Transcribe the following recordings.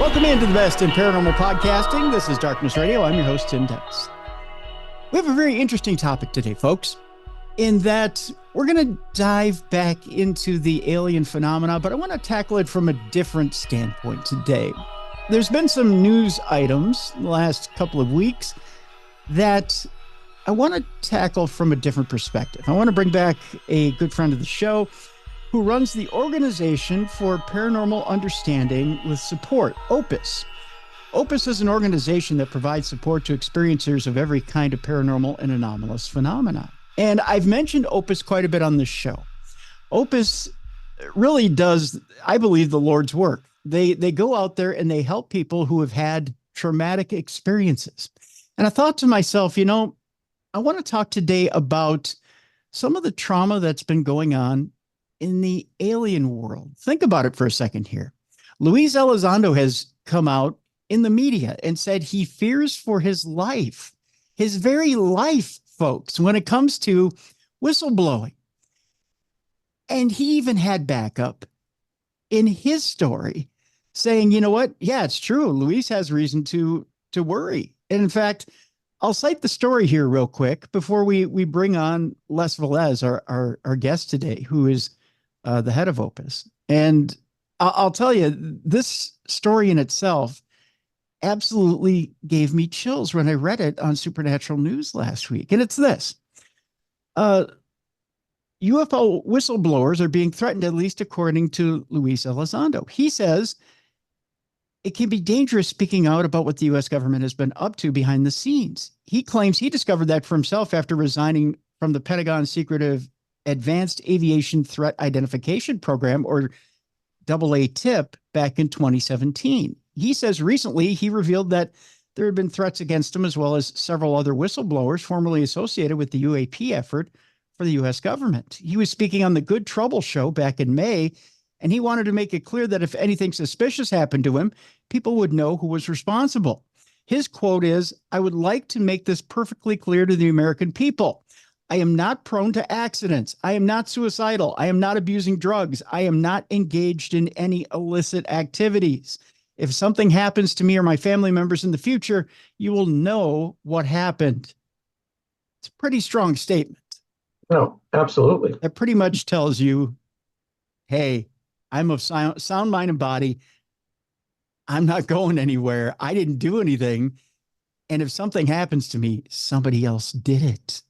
Welcome into the best in paranormal podcasting. This is Darkness Radio. I'm your host, Tim Dennis. We have a very interesting topic today, folks, in that we're going to dive back into the alien phenomena, but I want to tackle it from a different standpoint today. There's been some news items in the last couple of weeks that I want to tackle from a different perspective. I want to bring back a good friend of the show who runs the Organization for Paranormal Understanding with Support, OPUS. OPUS is an organization that provides support to experiencers of every kind of paranormal and anomalous phenomena. And I've mentioned OPUS quite a bit on this show. OPUS really does, I believe, the Lord's work. They go out there and they help people who have had traumatic experiences. And I thought to myself, I want to talk today about some of the trauma that's been going on in the alien world. Think about it for a second here. Luis Elizondo has come out in the media and said he fears for his life, his very life, folks, when it comes to whistleblowing. And he even had backup in his story saying, you know what? Yeah, it's true. Luis has reason to worry. And in fact, I'll cite the story here real quick before we bring on lesvelez, our guest today, who is the head of OPUS. And I'll tell you, this story in itself absolutely gave me chills when I read it on Supernatural News last week. And it's this. UFO whistleblowers are being threatened, at least according to Luis Elizondo. He says it can be dangerous speaking out about what the U.S. government has been up to behind the scenes. He claims he discovered that for himself after resigning from the Pentagon's secretive Advanced Aviation Threat Identification Program, or AATIP, back in 2017. He says recently he revealed that there had been threats against him, as well as several other whistleblowers formerly associated with the UAP effort for the U.S. government. He was speaking on the Good Trouble show back in May, and he wanted to make it clear that if anything suspicious happened to him, people would know who was responsible. His quote is, "I would like to make this perfectly clear to the American people. I am not prone to accidents. I am not suicidal. I am not abusing drugs. I am not engaged in any illicit activities. If something happens to me or my family members in the future, you will know what happened." It's a pretty strong statement. No, absolutely. That pretty much tells you, hey, I'm of sound mind and body. I'm not going anywhere. I didn't do anything. And if something happens to me, somebody else did it.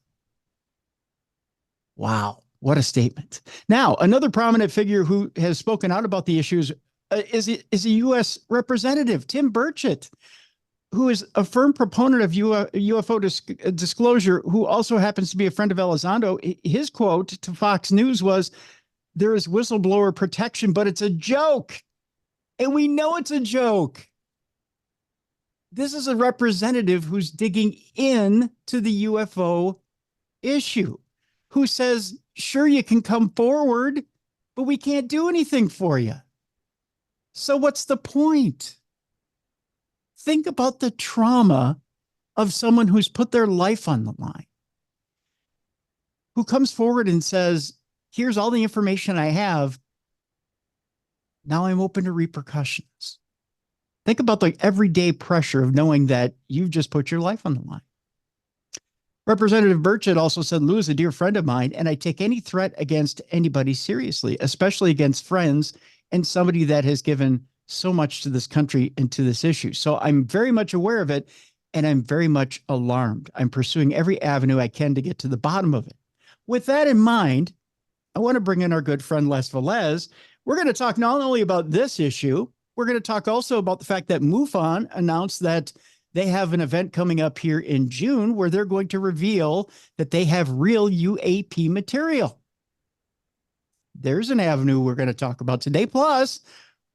Wow, what a statement. Now, another prominent figure who has spoken out about the issues is a U.S. representative, Tim Burchett, who is a firm proponent of UFO disclosure, who also happens to be a friend of Elizondo. His quote to Fox News was, "There is whistleblower protection, but it's a joke. And we know it's a joke." This is a representative who's digging into the UFO issue, who says, sure, you can come forward, but we can't do anything for you. So what's the point? Think about the trauma of someone who's put their life on the line, who comes forward and says, here's all the information I have. Now I'm open to repercussions. Think about the everyday pressure of knowing that you've just put your life on the line. Representative Burchett also said, "Lou is a dear friend of mine, and I take any threat against anybody seriously, especially against friends and somebody that has given so much to this country and to this issue. So I'm very much aware of it, and I'm very much alarmed. I'm pursuing every avenue I can to get to the bottom of it." With that in mind, I want to bring in our good friend Les Velez. We're going to talk not only about this issue, we're going to talk also about the fact that MUFON announced that they have an event coming up here in June where they're going to reveal that they have real UAP material. There's an avenue we're going to talk about today. Plus,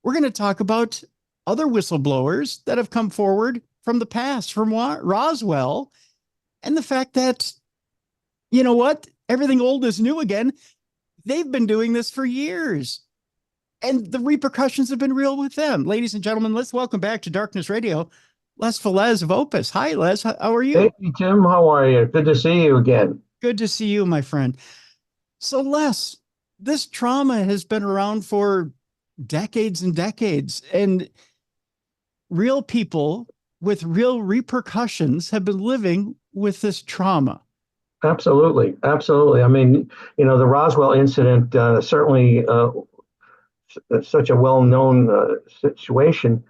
we're going to talk about other whistleblowers that have come forward from the past, from ROSWELL, and the fact that, you know what, everything old is new again. They've been doing this for years, and the repercussions have been real with them. Ladies and gentlemen, let's welcome back to Darkness Radio, Les Velez of OPUS. Hi, Les. How are you? Hey, Tim. How are you? Good to see you again. Good to see you, my friend. So, Les, this trauma has been around for decades and decades. And real people with real repercussions have been living with this trauma. Absolutely. Absolutely. I mean, the Roswell incident, certainly such a well-known situation.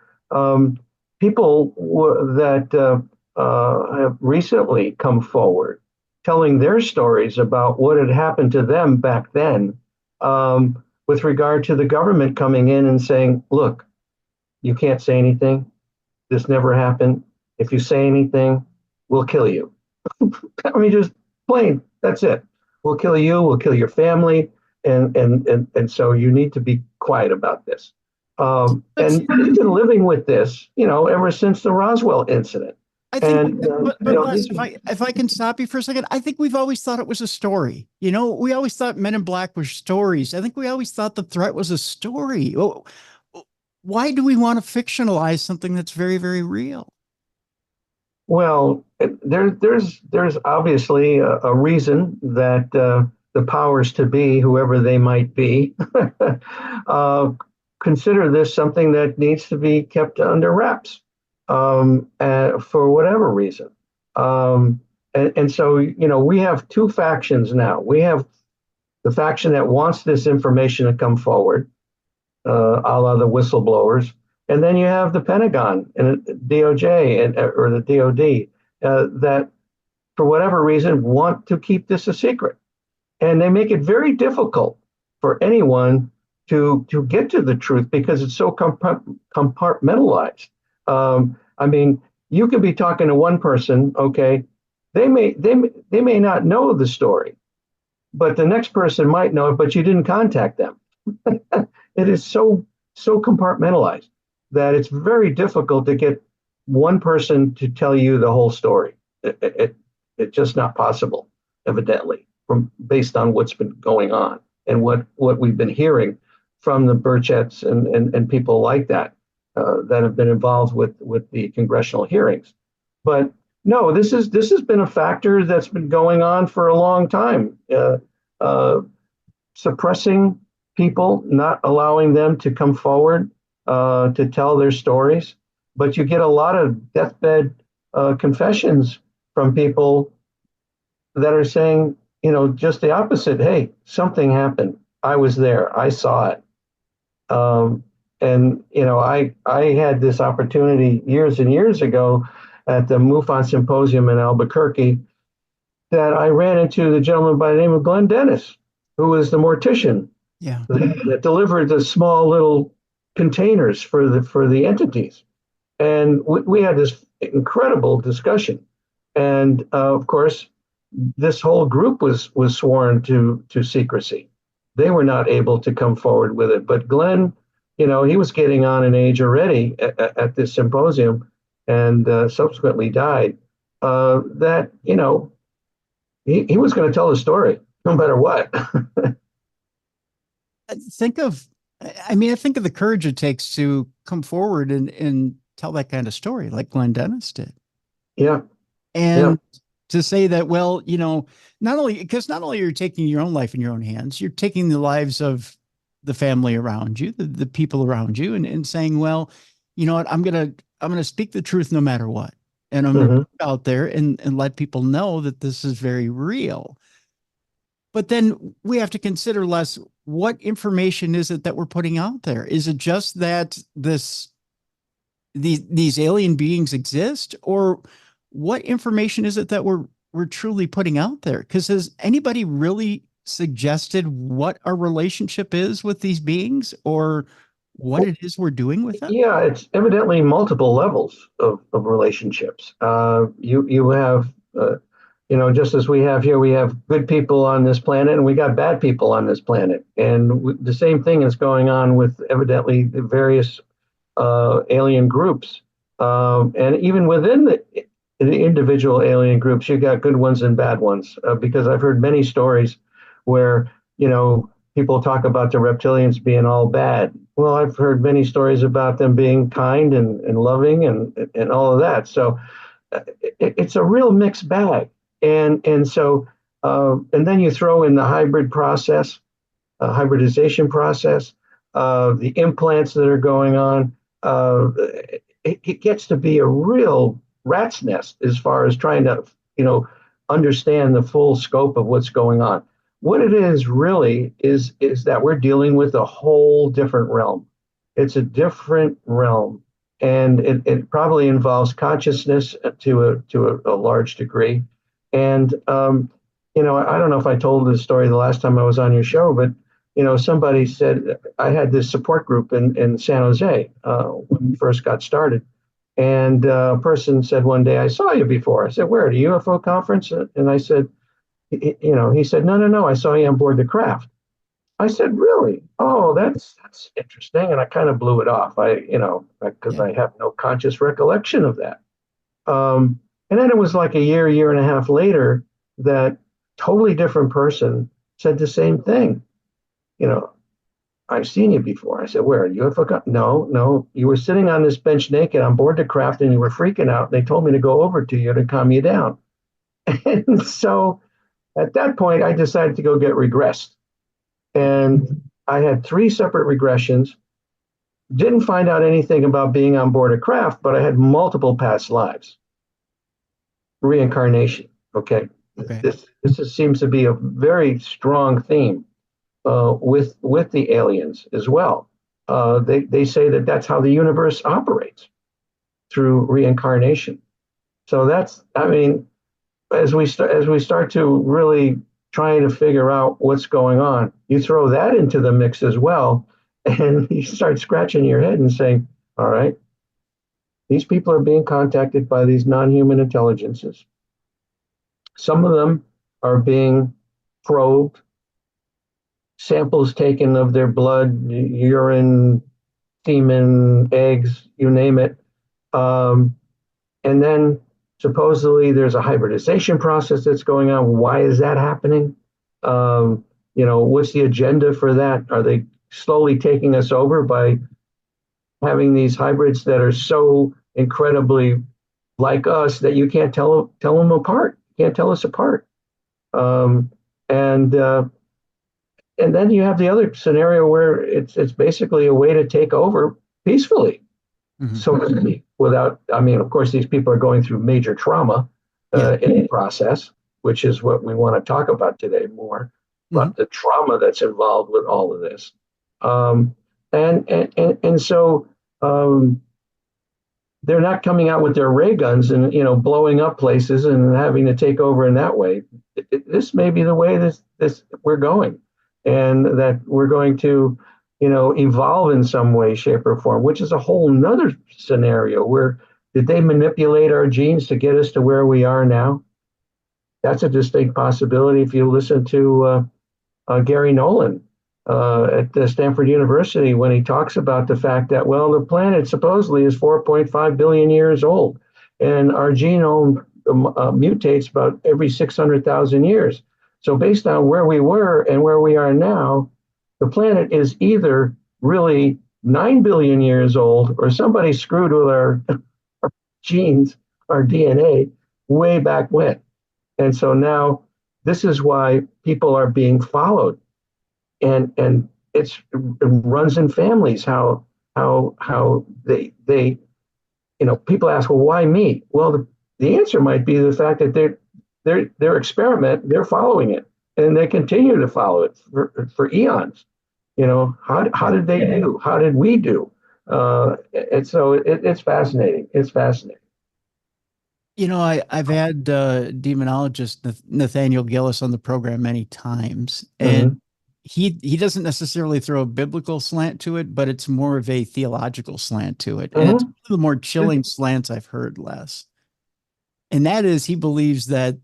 People that have recently come forward telling their stories about what had happened to them back then, with regard to the government coming in and saying, look, you can't say anything. This never happened. If you say anything, we'll kill you. I mean, just plain, that's it. We'll kill you, we'll kill your family. And so you need to be quiet about this. And they've been living with this, ever since the Roswell incident. I think, And, but Les, if I can stop you for a second, I think we've always thought it was a story. We always thought Men in Black were stories. I think we always thought the threat was a story. Why do we want to fictionalize something that's very, very real? Well, there's obviously a reason that the powers to be, whoever they might be, consider this something that needs to be kept under wraps, for whatever reason. And so, we have two factions now. We have the faction that wants this information to come forward, a la the whistleblowers. And then you have the Pentagon and DOJ or the DOD that, for whatever reason, want to keep this a secret. And they make it very difficult for anyone to get to the truth because it's so compartmentalized. I mean, you could be talking to one person, okay, they may not know the story, but the next person might know it, but you didn't contact them. It is so compartmentalized that it's very difficult to get one person to tell you the whole story. It's just not possible, evidently, based on what's been going on and what we've been hearing from the Burchetts and people like that that have been involved with the congressional hearings. But no, this has been a factor that's been going on for a long time, suppressing people, not allowing them to come forward to tell their stories. But you get a lot of deathbed confessions from people that are saying, just the opposite. Hey, something happened. I was there. I saw it. And I had this opportunity years and years ago at the MUFON symposium in Albuquerque that I ran into the gentleman by the name of Glenn Dennis, who was the mortician that delivered the small little containers for the entities. And we had this incredible discussion. And of course, this whole group was sworn to secrecy. They were not able to come forward with it. But Glenn, he was getting on in age already at this symposium and subsequently died. That, he was going to tell the story no matter what. I think of the courage it takes to come forward and tell that kind of story like Glenn Dennis did. Yeah. And to say that, well, not only you're taking your own life in your own hands, you're taking the lives of the family around you, the people around you, and saying, well, you know what, I'm going to speak the truth no matter what. And I'm going to put it out there and let people know that this is very real. But then we have to consider, Les, what information is it that we're putting out there? Is it just that these alien beings exist, or what information is it that we're truly putting out there? Because has anybody really suggested what our relationship is with these beings, or what it is we're doing with them? Yeah, it's evidently multiple levels of relationships. You have, just as we have here, we have good people on this planet and we got bad people on this planet. And the same thing is going on with evidently the various alien groups. And even within the individual alien groups, you got good ones and bad ones, because I've heard many stories where, people talk about the reptilians being all bad. Well, I've heard many stories about them being kind and loving and all of that. So it's a real mixed bag. And so, and then you throw in the hybridization process, the implants that are going on. it gets to be a real rat's nest as far as trying to, understand the full scope of what's going on. What it is really is that we're dealing with a whole different realm. It's a different realm, and it probably involves consciousness to a large degree. And I don't know if I told this story the last time I was on your show, but somebody said I had this support group in San Jose when we first got started. And a person said one day, I saw you before. I said, where, at a UFO conference? And I said, he said, no, I saw you on board the craft. I said, really? Oh, that's interesting. And I kind of blew it off. Because I have no conscious recollection of that. And then it was like a year and a half later that totally different person said the same thing. I've seen you before. I said, where? UFO? No. You were sitting on this bench naked on board the craft and you were freaking out. They told me to go over to you to calm you down. And so at that point, I decided to go get regressed. And I had 3 separate regressions. Didn't find out anything about being on board a craft, but I had multiple past lives. Reincarnation. Okay. This seems to be a very strong theme. With the aliens as well. They say that that's how the universe operates, through reincarnation. So as we start to really try to figure out what's going on, you throw that into the mix as well, and you start scratching your head and saying, all right, these people are being contacted by these non-human intelligences. Some of them are being probed, samples taken of their blood, urine, semen, eggs, you name it. And then supposedly there's a hybridization process that's going on. Why is that happening? What's the agenda for that? Are they slowly taking us over by having these hybrids that are so incredibly like us that you can't tell them apart? You can't tell us apart. And then you have the other scenario where it's basically a way to take over peacefully, so to speak, without, of course, these people are going through major trauma in the process, which is what we want to talk about today more, about the trauma that's involved with all of this. So they're not coming out with their ray guns and, blowing up places and having to take over in that way. This may be the way this we're going. And that we're going to, evolve in some way, shape, or form, which is a whole nother scenario where did they manipulate our genes to get us to where we are now? That's a distinct possibility. If you listen to Gary Nolan at Stanford University, when he talks about the fact that, well, the planet supposedly is 4.5 billion years old, and our genome mutates about every 600,000 years. So based on where we were and where we are now, the planet is either really 9 billion years old or somebody screwed with our genes, our DNA, way back when. And so now this is why people are being followed. And it runs in families, how they people ask, well, why me? Well, the answer might be the fact that their experiment, they're following it, and they continue to follow it for eons. How did they do? How did we do? And so it's fascinating. It's fascinating. I've had demonologist Nathaniel Gillis on the program many times, and he doesn't necessarily throw a biblical slant to it, but it's more of a theological slant to it, and it's one of the more chilling slants I've heard, Les. And that is, he believes that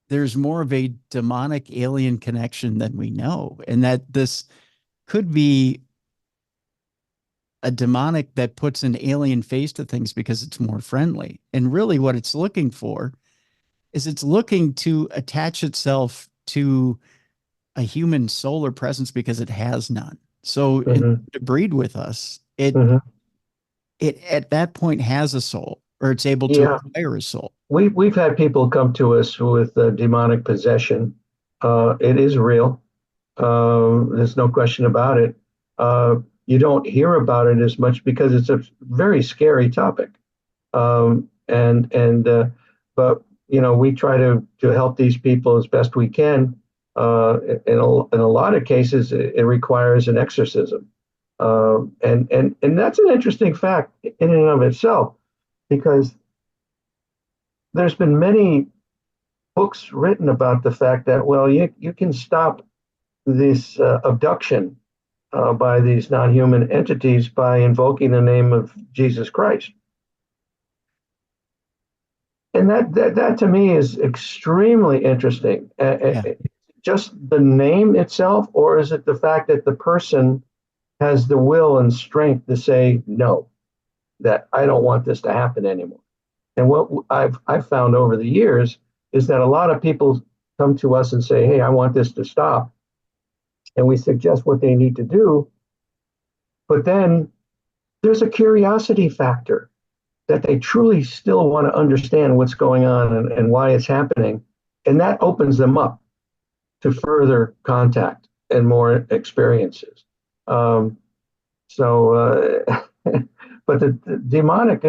there's more of a demonic alien connection than we know, and that this could be a demonic that puts an alien face to things because it's more friendly. And really what it's looking for is it's looking to attach itself to a human soul or presence because it has none. So to breed with us, it at that point has a soul, or it's able to acquire a soul. We've had people come to us with demonic possession. It is real. There's no question about it. you don't hear about it as much because it's a very scary topic. But we try to help these people as best we can. In a lot of cases, it requires an exorcism, and that's an interesting fact in and of itself, because there's been many books written about the fact that, well, you can stop this abduction by these non-human entities by invoking the name of Jesus Christ. And that to me is extremely interesting. Just the name itself, or is it the fact that the person has the will and strength to say no, that I don't want this to happen anymore? And what I've found over the years is that a lot of people come to us and say, hey, I want this to stop. And we suggest what they need to do. But then there's a curiosity factor that they truly still want to understand what's going on and why it's happening. And that opens them up to further contact and more experiences. But the demonic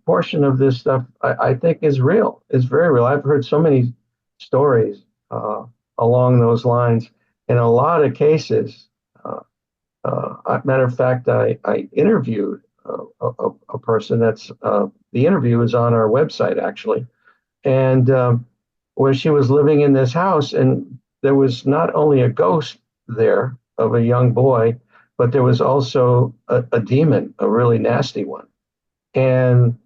portion of this stuff, I think, is real. It's very real. I've heard so many stories along those lines. In a lot of cases, matter of fact, I interviewed a person that's the interview is on our website, actually, and where she was living in this house, and there was not only a ghost there of a young boy, but there was also a demon, a really nasty one. And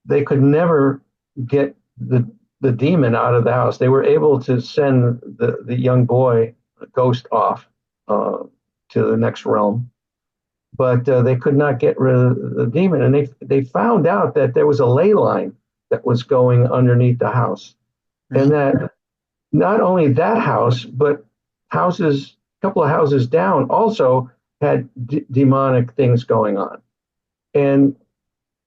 they could never get the demon out of the house. They were able to send the young boy, a ghost, off to the next realm, but they could not get rid of the demon. And they found out that there was a ley line that was going underneath the house. Really? And that not only that house, but a couple of houses down also had demonic things going on. And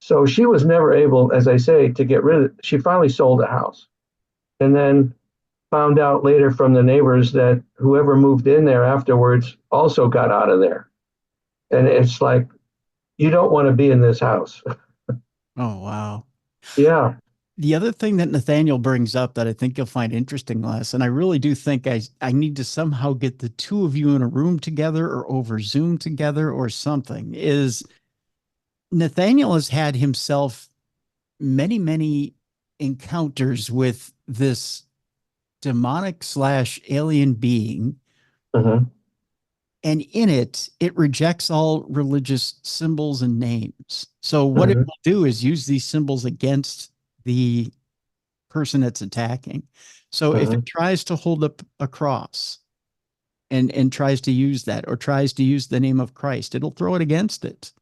so she was never able, as I say, to get rid of it. She finally sold the house, and then found out later from the neighbors that whoever moved in there afterwards also got out of there. And it's like, you don't want to be in this house. Oh, wow. Yeah. The other thing that Nathaniel brings up that I think you'll find interesting, Les, and I really do think I need to somehow get the two of you in a room together or over Zoom together or something, is Nathaniel has had himself many, many encounters with this demonic / alien being. Uh-huh. And in it rejects all religious symbols and names. So what it will do is use these symbols against the person that's attacking. So if it tries to hold up a cross and tries to use that, or tries to use the name of Christ, it'll throw it against it.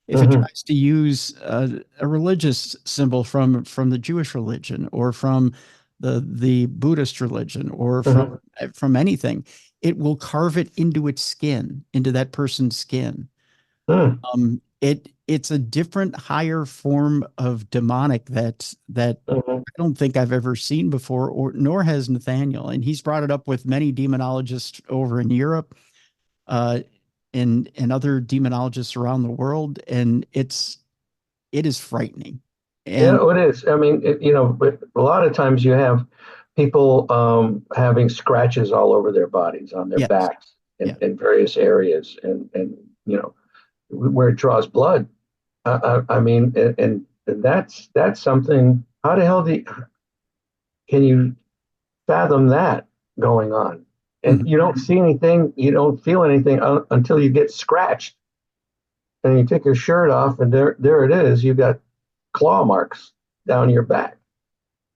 If it tries to use a religious symbol from the Jewish religion, or from the Buddhist religion, or from anything, it will carve it into its skin, into that person's skin. It's a different, higher form of demonic that I don't think I've ever seen before, nor has Nathaniel. And he's brought it up with many demonologists over in Europe, and other demonologists around the world, and it is frightening. And yeah, it is. I mean, but a lot of times you have people having scratches all over their bodies, on their backs, in various areas, and where it draws blood. I mean, and that's something. How the hell can you fathom that going on? And you don't see anything, you don't feel anything until you get scratched, and you take your shirt off, and there it is. You got claw marks down your back.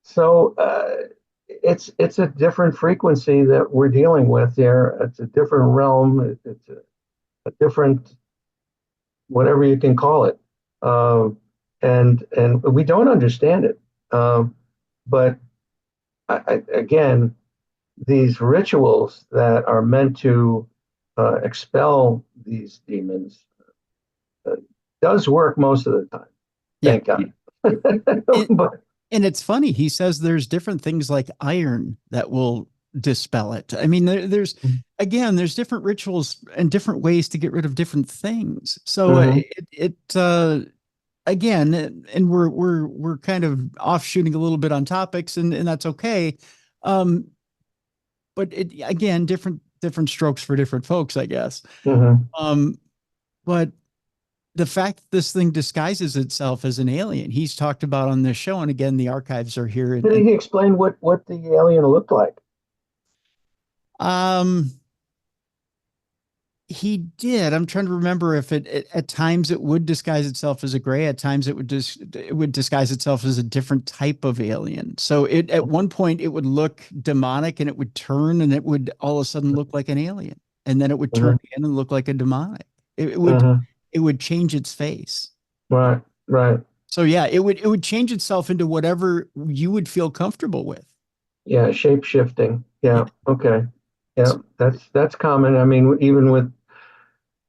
So it's a different frequency that we're dealing with here. It's a different realm. It's a different, whatever you can call it, and we don't understand it. But again, these rituals that are meant to expel these demons does work most of the time. Thank God. And it's funny. He says there's different things like iron that will dispel it. I mean, there's again, there's different rituals and different ways to get rid of different things. So Hmm. again, and we're kind of offshooting a little bit on topics, and that's okay. Um, but again, different strokes for different folks, I guess. Hmm. Um, but the fact that this thing disguises itself as an alien, he's talked about on this show, and again, the archives are here. Did he explain what the alien looked like? Um, he did. I'm trying to remember if at times it would disguise itself as a gray, at times it would disguise itself as a different type of alien. So it at one point it would look demonic and it would turn and it would all of a sudden look like an alien. And then it would turn Hmm. again and look like a demonic. It would Hmm. it would change its face. Right, right. So yeah, it would change itself into whatever you would feel comfortable with. Yeah, shape shifting. Yeah. Yeah, okay. Yeah, that's common. I mean, even with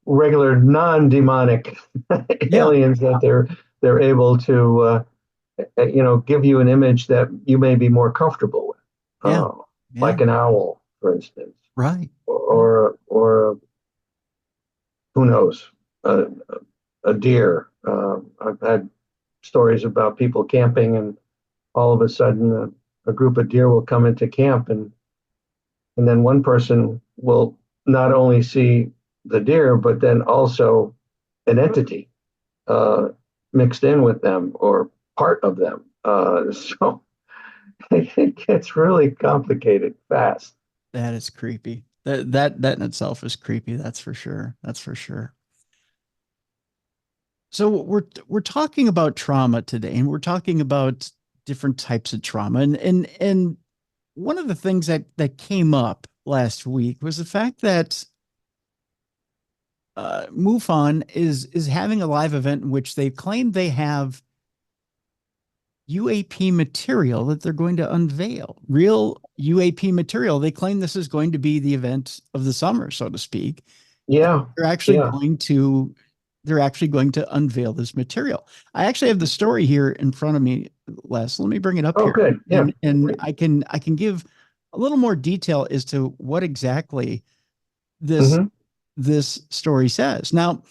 regular non-demonic Yeah. aliens, that they're able to give you an image that you may be more comfortable with, Yeah. like Yeah. an owl, for instance, Right. or who knows, a, a deer. I've had stories about people camping, and all of a sudden, a group of deer will come into camp, and then one person will not only see the deer, but then also an entity uh, mixed in with them or part of them. So it gets really complicated fast. That is creepy. That in itself is creepy. That's for sure. That's for sure. So we're talking about trauma today, and we're talking about different types of trauma. And one of the things that came up last week was the fact that MUFON is having a live event in which they claim they have UAP material that they're going to unveil. Real UAP material. They claim this is going to be the event of the summer, so to speak. Yeah, They're actually yeah. going to unveil this material. I actually have the story here in front of me, Les. Let me bring it up Oh, here. good. Yeah, And great. I can give a little more detail as to what exactly this Hmm. this story says. Now,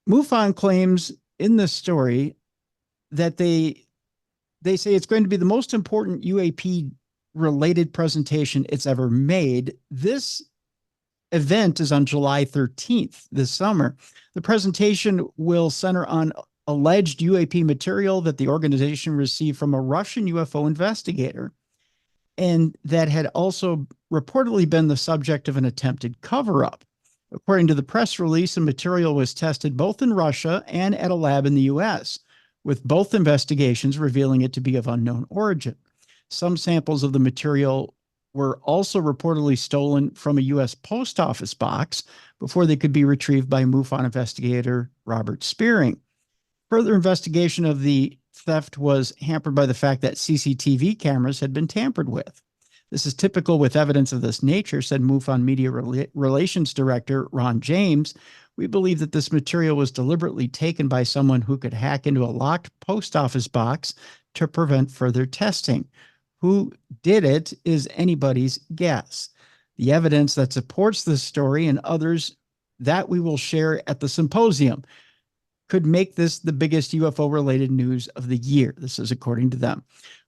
MUFON claims in this story that they say it's going to be the most important UAP related presentation it's ever made. This event is on July 13th this summer. The presentation will center on alleged UAP material that the organization received from a Russian UFO investigator, and that had also reportedly been the subject of an attempted cover up. According to the press release, the material was tested both in Russia and at a lab in the US, with both investigations revealing it to be of unknown origin. Some samples of the material were also reportedly stolen from a US post office box before they could be retrieved by MUFON investigator Robert Spearing. Further investigation of the theft was hampered by the fact that CCTV cameras had been tampered with. This is typical with evidence of this nature, said MUFON Media Relations Director Ron James. We believe that this material was deliberately taken by someone who could hack into a locked post office box to prevent further testing. Who did it is anybody's guess. The evidence that supports this story and others that we will share at the symposium could make this the biggest UFO related news of the year. This is according to them.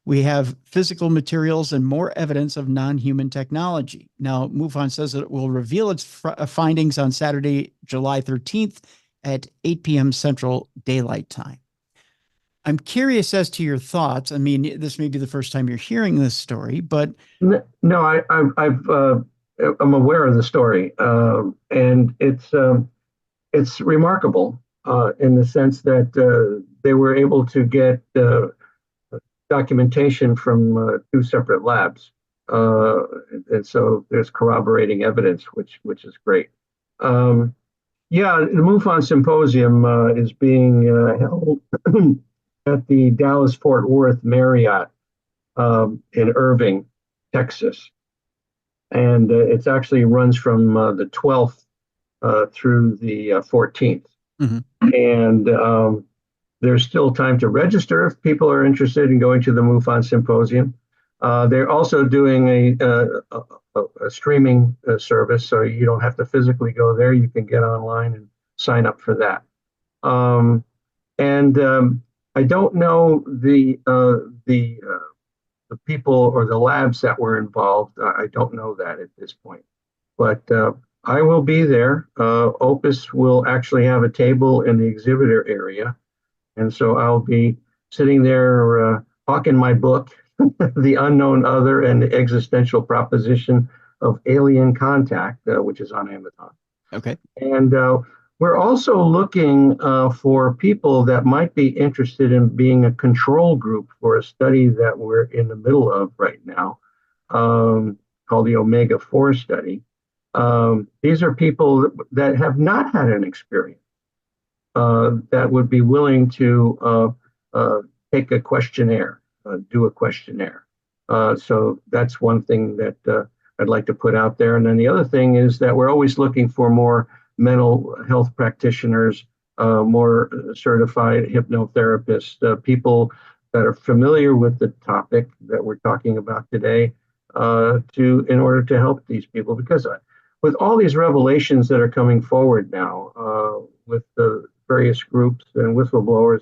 We have physical materials and more evidence of non-human technology. Now, MUFON says that it will reveal its findings on Saturday, July 13th at 8 p.m. Central Daylight Time. I'm curious as to your thoughts. I mean, this may be the first time you're hearing this story, but No, I'm aware of the story, and it's remarkable in the sense that they were able to get documentation from two separate labs, uh, and so there's corroborating evidence, which is great. Um, yeah, the MUFON Symposium is being held at the Dallas Fort Worth Marriott in Irving, Texas, and it's actually runs from the 12th through the 14th. Mhm. And there's still time to register if people are interested in going to the MUFON Symposium. They're also doing a streaming service, so you don't have to physically go there. You can get online and sign up for that. Um, and I don't know the people or the labs that were involved. I don't know that at this point, but I will be there. Opus will actually have a table in the exhibitor area, and so I'll be sitting there hawking my book, The Unknown Other and the Existential Proposition of Alien Contact, which is on Amazon. Okay. And we're also looking for people that might be interested in being a control group for a study that we're in the middle of right now, called the Omega-4 study. These are people that have not had an experience, that would be willing to take a questionnaire, do a questionnaire. So that's one thing that I'd like to put out there. And then the other thing is that we're always looking for more mental health practitioners, more certified hypnotherapists, people that are familiar with the topic that we're talking about today, in order to help these people. Because with all these revelations that are coming forward now, with the various groups and whistleblowers,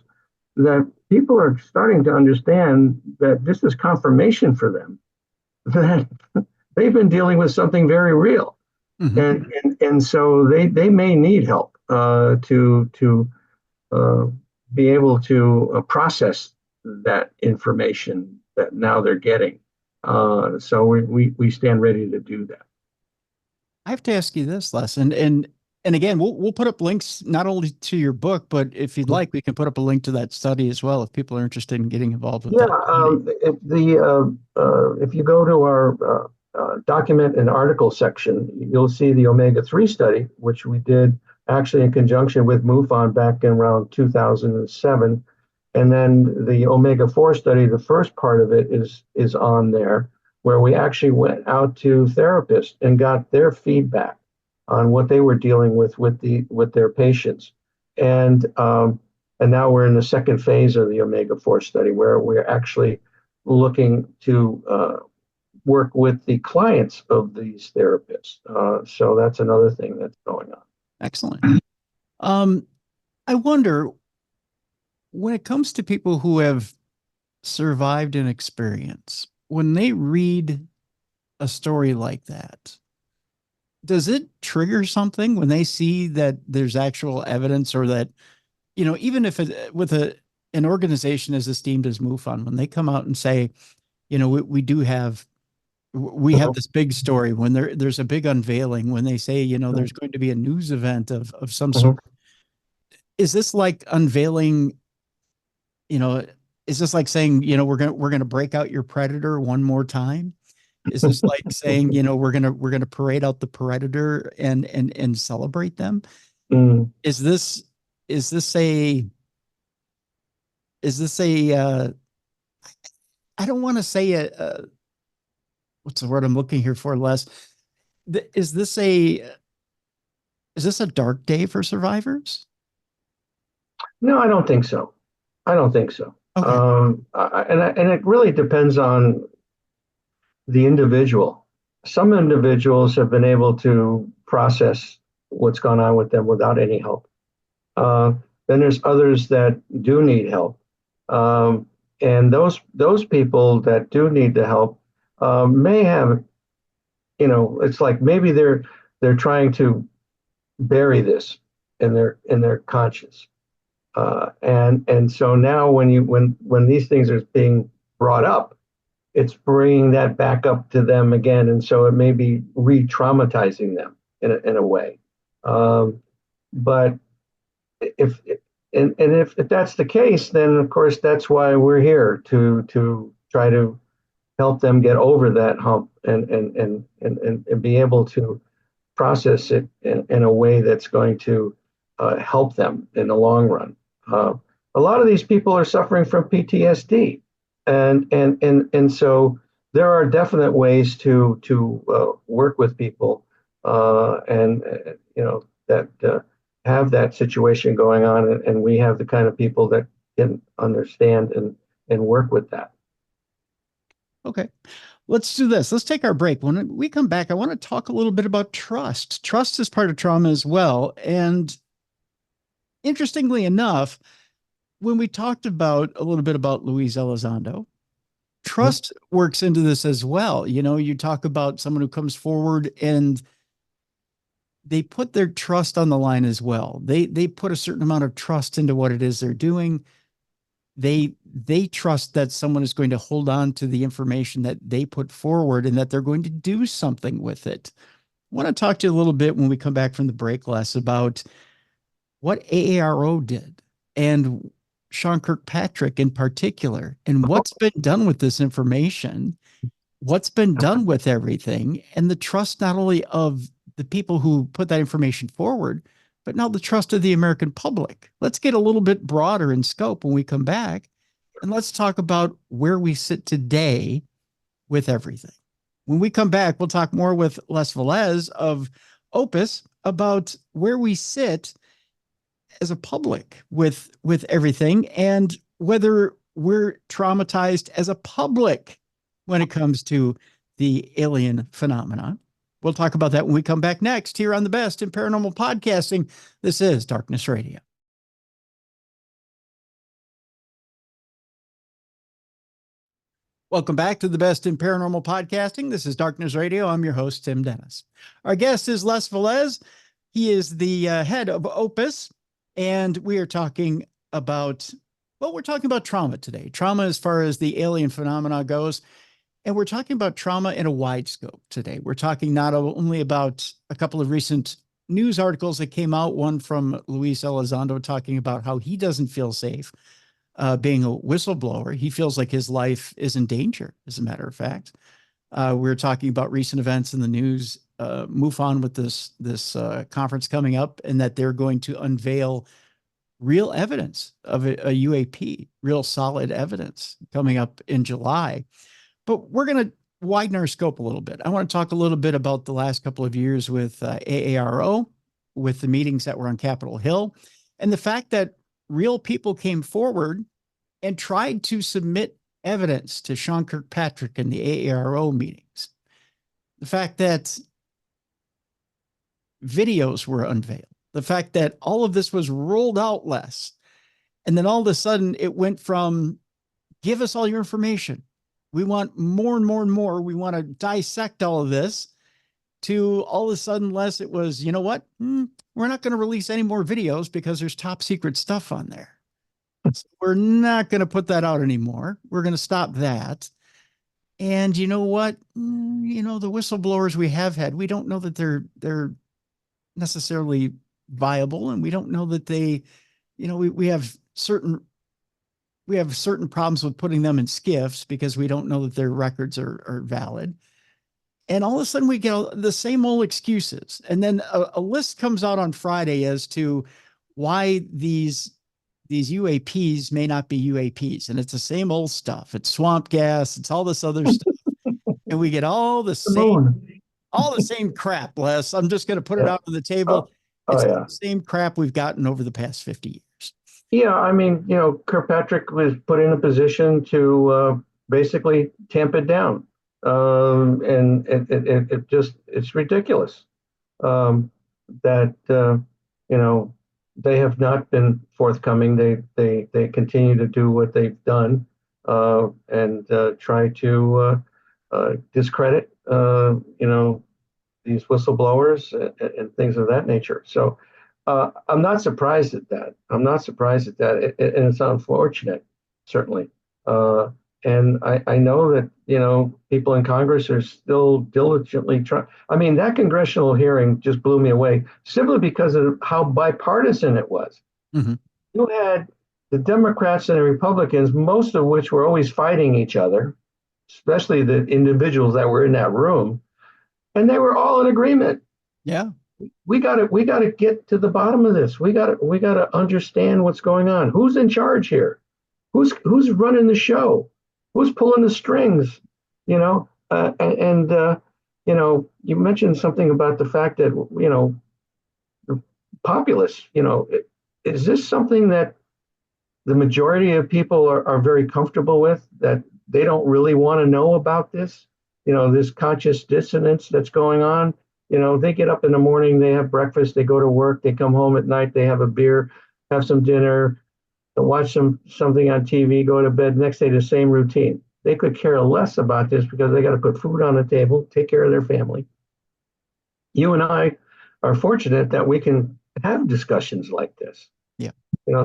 that people are starting to understand that this is confirmation for them that they've been dealing with something very real. Mm-hmm. And so they may need help to be able to process that information that now they're getting. So we stand ready to do that. I have to ask you this, Les, and again, we'll put up links not only to your book, but if you'd like, we can put up a link to that study as well if people are interested in getting involved with that. If you go to our document and article section, you'll see the Omega-3 study, which we did actually in conjunction with MUFON back in around 2007. And then the Omega-4 study, the first part of it is on there, where we actually went out to therapists and got their feedback on what they were dealing with their patients. And now we're in the second phase of the Omega-4 study, where we're actually looking to work with the clients of these therapists. So that's another thing that's going on. Excellent. I wonder, when it comes to people who have survived an experience, when they read a story like that, does it trigger something when they see that there's actual evidence, or that, even if with an organization as esteemed as MUFON, when they come out and say, we have this big story, when there's a big unveiling, when they say, there's going to be a news event of some sort, is this like unveiling, is this like saying, we're going to break out your predator one more time? Is this like saying, we're gonna parade out the predator and celebrate them? Mm. Is this a I don't want to say what's the word I'm looking here for, Les? Is this a dark day for survivors? No, I don't think so. Okay. And it really depends on the individual. Some individuals have been able to process what's gone on with them without any help. Then there's others that do need help. And those people that do need the help may have, it's like maybe they're trying to bury this in their conscience. And so now when these things are being brought up, it's bringing that back up to them again, and so it may be re-traumatizing them in a way. But if that's the case, then of course that's why we're here to try to help them get over that hump and be able to process it in a way that's going to help them in the long run. A lot of these people are suffering from PTSD. And so there are definite ways to work with people that have that situation going on, and we have the kind of people that can understand and work with that. Okay. Let's do this. Let's take our break. When we come back, I want to talk a little bit about trust. Trust is part of trauma as well. And interestingly enough, when we talked about a little bit about Luis Elizondo, trust works into this as well. You know, you talk about someone who comes forward and they put their trust on the line as well. They put a certain amount of trust into what it is they're doing. They trust that someone is going to hold on to the information that they put forward and that they're going to do something with it. I want to talk to you a little bit when we come back from the break, Les, about what AARO did and Sean Kirkpatrick in particular, and what's been done with this information, what's been done with everything, and the trust not only of the people who put that information forward, but now the trust of the American public. Let's get a little bit broader in scope when we come back, and let's talk about where we sit today with everything. When we come back, we'll talk more with Velez of OPUS about where we sit as a public with everything and whether we're traumatized as a public when it comes to the alien phenomena. We'll talk about that when we come back next here on the Best in Paranormal Podcasting. This is Darkness Radio. Welcome back to the Best in Paranormal Podcasting. This is Darkness Radio. I'm your host, Tim Dennis. Our guest is Les Velez. He is the head of OPUS, and we are talking about, well, we're talking about trauma today. Trauma as far as the alien phenomena goes. And we're talking about trauma in a wide scope today. We're talking not only about a couple of recent news articles that came out, one from Luis Elizondo talking about how he doesn't feel safe being a whistleblower. He feels like his life is in danger, as a matter of fact. We're talking about recent events in the news, MUFON with this conference coming up, and that they're going to unveil real evidence of a UAP, real solid evidence coming up in July. But we're going to widen our scope a little bit. I want to talk a little bit about the last couple of years with AARO, with the meetings that were on Capitol Hill, and the fact that real people came forward and tried to submit evidence to Sean Kirkpatrick in the AARO meetings. The fact that videos were unveiled. The fact that all of this was rolled out less. And then all of a sudden it went from, give us all your information. We want more and more and more. We want to dissect all of this, to all of a sudden, Les, it was, you know what? We're not going to release any more videos because there's top secret stuff on there. So we're not going to put that out anymore. We're going to stop that. And you know what? You know, the whistleblowers we have had, we don't know that they're necessarily viable. And we don't know that they, you know, we have certain problems with putting them in skiffs because we don't know that their records are valid. And all of a sudden we get the same old excuses. And then a list comes out on Friday as to why these UAPs may not be UAPs. And it's the same old stuff. It's swamp gas. It's all this other stuff. And we get all the same crap, Les. I'm just going to put it out on the table. It's the same crap we've gotten over the past 50 years. Yeah, I mean, you know, Kirkpatrick was put in a position to basically tamp it down. And it's ridiculous that, you know, they have not been forthcoming. They continue to do what they've done and try to discredit, you know, these whistleblowers and things of that nature. So I'm not surprised at that. And it's unfortunate, certainly. And I know that, you know, people in Congress are still diligently trying. I mean, that congressional hearing just blew me away simply because of how bipartisan it was. Mm-hmm. You had the Democrats and the Republicans, most of which were always fighting each other, especially the individuals that were in that room, and they were all in agreement. Yeah. We got to get to the bottom of this. We got to understand what's going on. Who's in charge here? Who's running the show? Who's pulling the strings? You know, you know, you mentioned something about the fact that, you know, the populace, you know, is this something that the majority of people are very comfortable with, that they don't really want to know about this, this conscious dissonance that's going on. They get up in the morning, they have breakfast, they go to work, they come home at night, they have a beer, have some dinner, watch something on TV, go to bed. Next day, the same routine. They could care less about this because they got to put food on the table, take care of their family. You and I are fortunate that we can have discussions like this. Yeah.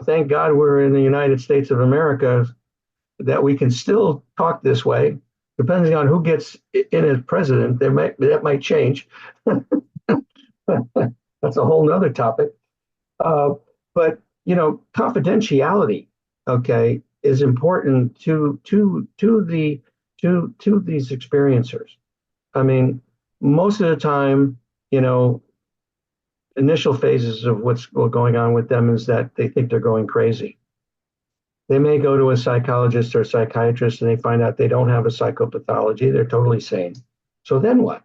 Thank God we're in the United States of America, that we can still talk this way. Depending on who gets in as president, that might change. That's a whole nother topic. But confidentiality, okay, is important to these experiencers. I mean, most of the time, initial phases of what's going on with them is that they think they're going crazy. They may go to a psychologist or a psychiatrist and they find out they don't have a psychopathology. They're totally sane. So then what?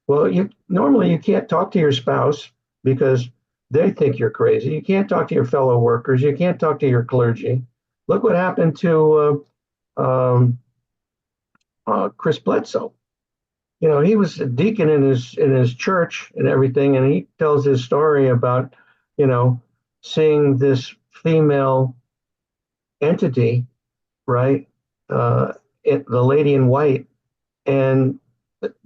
Well, normally you can't talk to your spouse because they think you're crazy. You can't talk to your fellow workers. You can't talk to your clergy. Look what happened to Chris Bledsoe. He was a deacon in his church and everything, and he tells his story about, seeing this female entity, right? The lady in white, and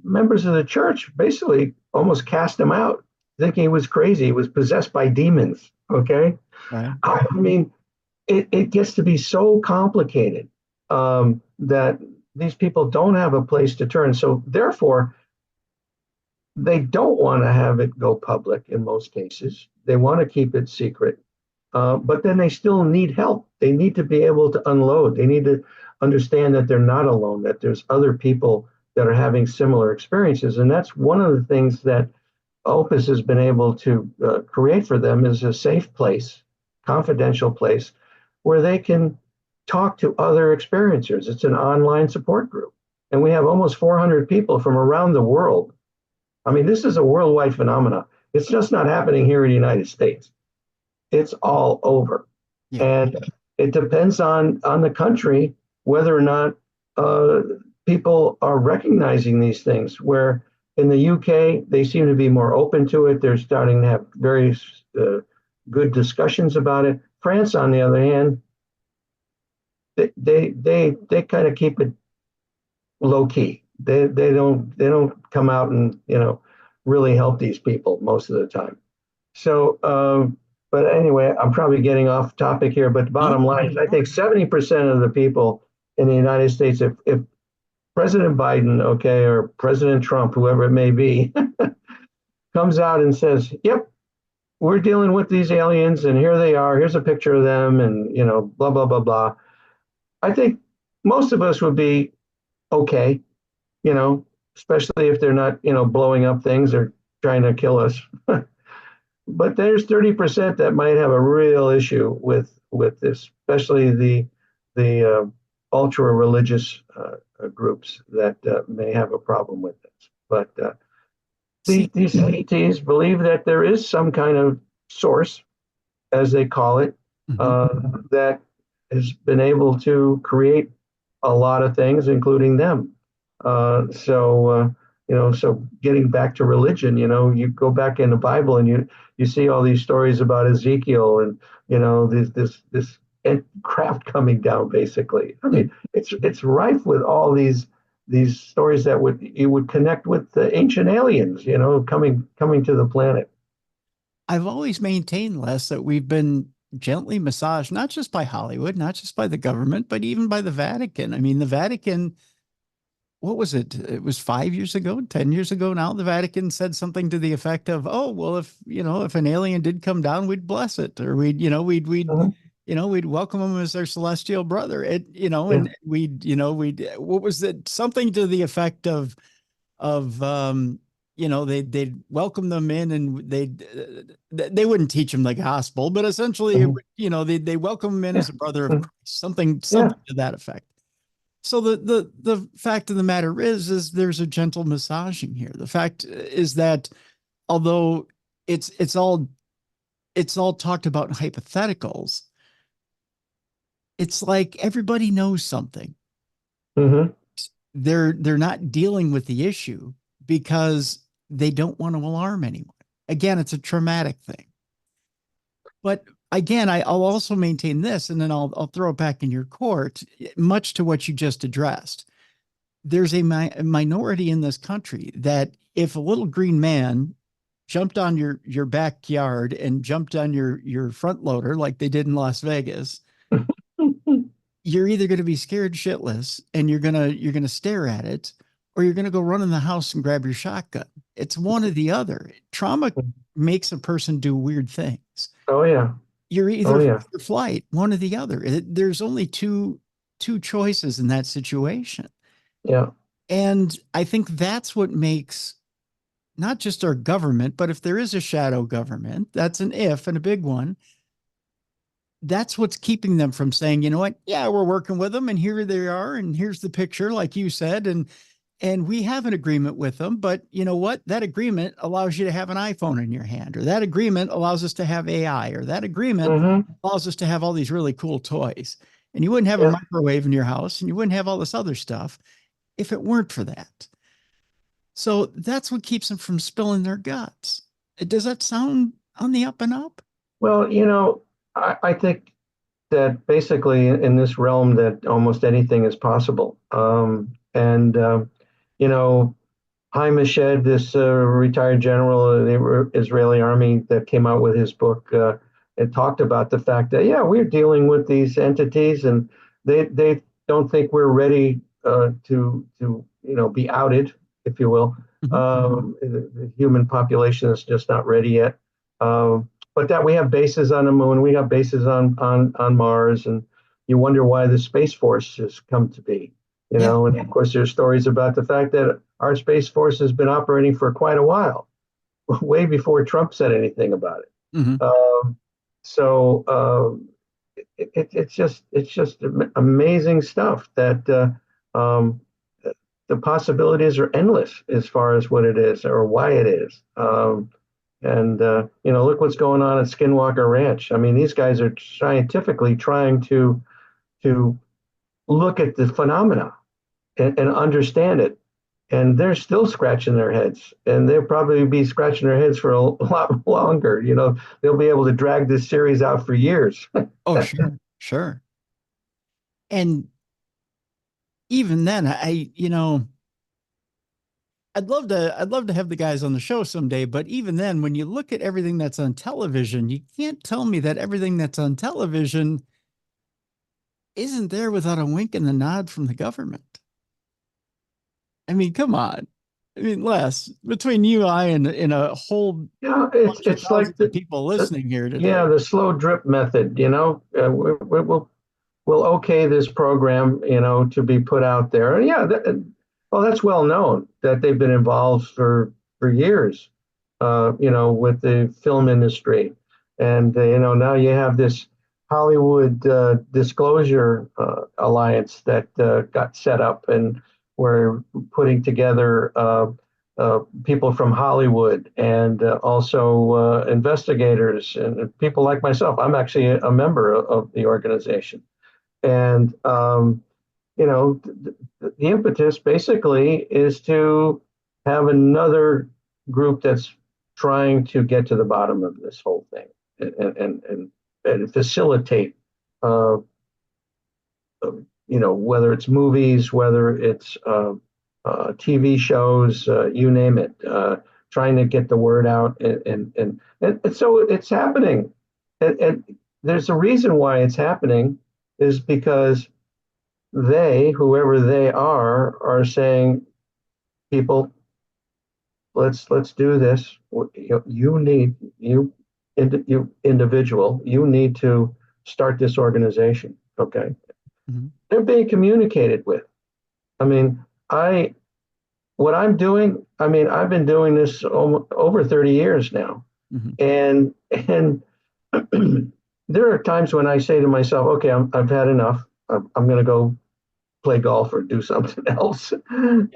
members of the church basically almost cast him out, thinking he was crazy. He was possessed by demons. Okay. Right. I mean, it gets to be so complicated that these people don't have a place to turn. So therefore, they don't want to have it go public in most cases. They want to keep it secret. But then they still need help. They need to be able to unload. They need to understand that they're not alone, that there's other people that are having similar experiences. And that's one of the things that Opus has been able to create for them, is a safe place, confidential place, where they can talk to other experiencers. It's an online support group. And we have almost 400 people from around the world. I mean, this is a worldwide phenomenon. It's just not happening here in the United States. It's all over. Yeah. And it depends on the country whether or not people are recognizing these things. Where in the UK, they seem to be more open to it. They're starting to have very good discussions about it. France, on the other hand, they kind of keep it low key. They don't come out and really help these people most of the time. So. But anyway, I'm probably getting off topic here. But the bottom line is, I think 70% of the people in the United States, if President Biden, okay, or President Trump, whoever it may be, comes out and says, "Yep, we're dealing with these aliens, and here they are. Here's a picture of them, and blah blah blah blah." I think most of us would be okay, especially if they're not, blowing up things or trying to kill us. But there's 30% that might have a real issue with this, especially the ultra religious groups that may have a problem with this. But these ETs believe that there is some kind of source, as they call it, that has been able to create a lot of things, including them. So getting back to religion, you go back in the Bible and you see all these stories about Ezekiel and this craft coming down. Basically, I mean, it's rife with all these stories that you would connect with the ancient aliens, coming to the planet. I've always maintained, Les, that we've been gently massaged, not just by Hollywood, not just by the government, but even by the Vatican. I mean, the Vatican. What was it? It was 5 years ago, 10 years ago now. The Vatican said something to the effect of, "Oh, well, if an alien did come down, we'd bless it, or we'd welcome him as our celestial brother." And what was it? Something to the effect of they'd welcome them in, and they wouldn't teach them the gospel, but essentially, they welcome them in as a brother of Christ, something to that effect. So the fact of the matter is there's a gentle massaging here. The fact is that although it's all talked about in hypotheticals, it's like everybody knows something. Mm-hmm. They're not dealing with the issue because they don't want to alarm anyone. Again, it's a traumatic thing. But again, I'll also maintain this, and then I'll throw it back in your court, much to what you just addressed. There's a minority in this country that if a little green man jumped on your backyard and jumped on your front loader like they did in Las Vegas, you're either going to be scared shitless and you're gonna stare at it, or you're gonna go run in the house and grab your shotgun. It's one or the other. Trauma makes a person do weird things. Oh yeah. You're Oh either yeah. fight or flight, one or the other. There's only two choices in that situation. Yeah. And I think that's what makes not just our government, but if there is a shadow government, that's an if and a big one. That's what's keeping them from saying, you know what? Yeah, we're working with them and here they are. And here's the picture, like you said. And we have an agreement with them, but you know what? That agreement allows you to have an iPhone in your hand, or that agreement allows us to have AI, or that agreement Mm-hmm. allows us to have all these really cool toys. And you wouldn't have a Yeah. microwave in your house and you wouldn't have all this other stuff if it weren't for that. So that's what keeps them from spilling their guts. Does that sound on the up and up? Well, I think that basically in this realm that almost anything is possible. And you know, Haim Eshed, this retired general of the Israeli army that came out with his book, it talked about the fact that, yeah, we're dealing with these entities and they don't think we're ready be outed, if you will. The human population is just not ready yet. But that we have bases on the moon, we have bases on Mars, and you wonder why the Space Force has come to be. Yeah. And of course, there's stories about the fact that our Space Force has been operating for quite a while, way before Trump said anything about it. Mm-hmm. It's just amazing stuff that the possibilities are endless as far as what it is or why it is. And look what's going on at Skinwalker Ranch. I mean, these guys are scientifically trying to look at the phenomena and understand it. And they're still scratching their heads, and they'll probably be scratching their heads for a lot longer. They'll be able to drag this series out for years. Oh, sure, sure. And even then, I'd love to have the guys on the show someday, but even then, when you look at everything that's on television, you can't tell me that everything that's on television isn't there without a wink and a nod from the government. I mean, come on. I mean, Les, between you, I, and a whole Yeah, bunch of it's like thousands of people listening here today. the slow drip method. We'll okay this program, to be put out there. And yeah, well, that's well known that they've been involved for years, with the film industry, and now you have this Hollywood Disclosure Alliance that got set up, and we're putting together people from Hollywood and also investigators and people like myself. I'm actually a member of the organization. And, the impetus basically is to have another group that's trying to get to the bottom of this whole thing and facilitate, whether it's movies, whether it's TV shows, you name it, trying to get the word out. And so it's happening. And there's a reason why it's happening is because whoever they are saying, people, let's do this. You individual, you need to start this organization. Okay. Mm-hmm. They're being communicated with. I mean, what I'm doing, I mean, I've been doing this over 30 years now. Mm-hmm. And there are times when I say to myself, okay, I've had enough. I'm going to go play golf or do something else. And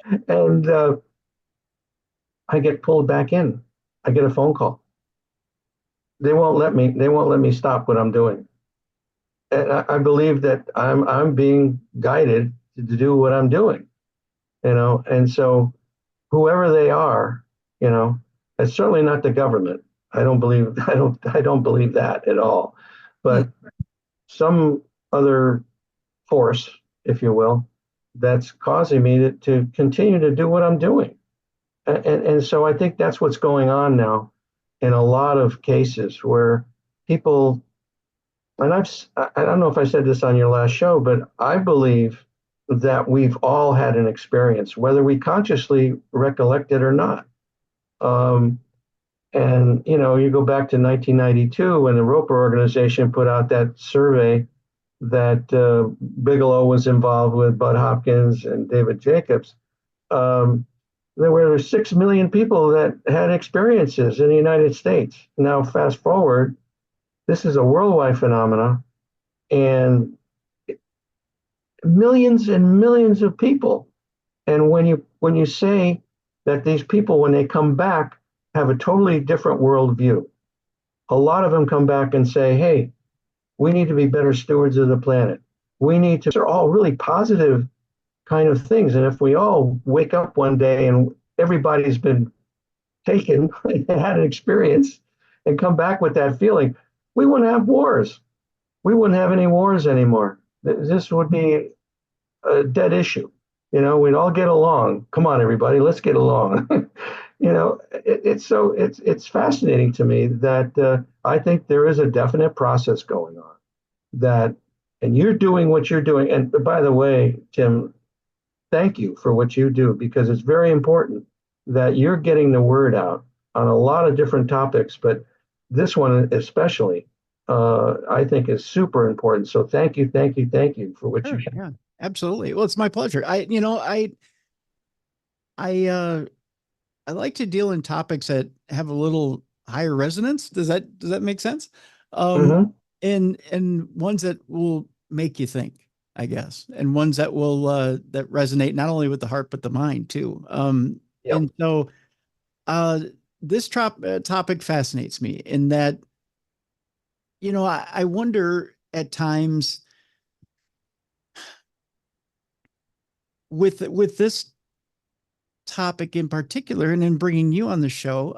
I get pulled back in. I get a phone call. They won't let me stop what I'm doing. And I believe that I'm being guided to do what I'm doing, and so whoever they are, it's certainly not the government. I don't believe that at all. But some other force, if you will, that's causing me to continue to do what I'm doing. And so I think that's what's going on now in a lot of cases where people, and I don't know if I said this on your last show, but I believe that we've all had an experience, whether we consciously recollect it or not. And, you go back to 1992 when the Roper organization put out that survey that Bigelow was involved with, Bud Hopkins and David Jacobs. There were 6 million people that had experiences in the United States. Now, fast forward, this is a worldwide phenomenon, and millions and millions of people. And when you say that these people, when they come back, have a totally different worldview, a lot of them come back and say, hey, we need to be better stewards of the planet. They're all really positive kind of things. And if we all wake up one day and everybody's been taken and had an experience and come back with that feeling, we wouldn't have wars. We wouldn't have any wars anymore. This would be a dead issue. We'd all get along. Come on, everybody, let's get along. It's fascinating to me that I think there is a definite process going on and you're doing what you're doing. And by the way, Tim, thank you for what you do, because it's very important that you're getting the word out on a lot of different topics, but this one especially, I think is super important. So thank you for what you do. Yeah, absolutely. Well, it's my pleasure. I like to deal in topics that have a little higher resonance. Does that make sense? And ones that will make you think, I guess, and ones that will that resonate not only with the heart but the mind too. And so this topic fascinates me in that, I wonder at times with this topic in particular, and in bringing you on the show,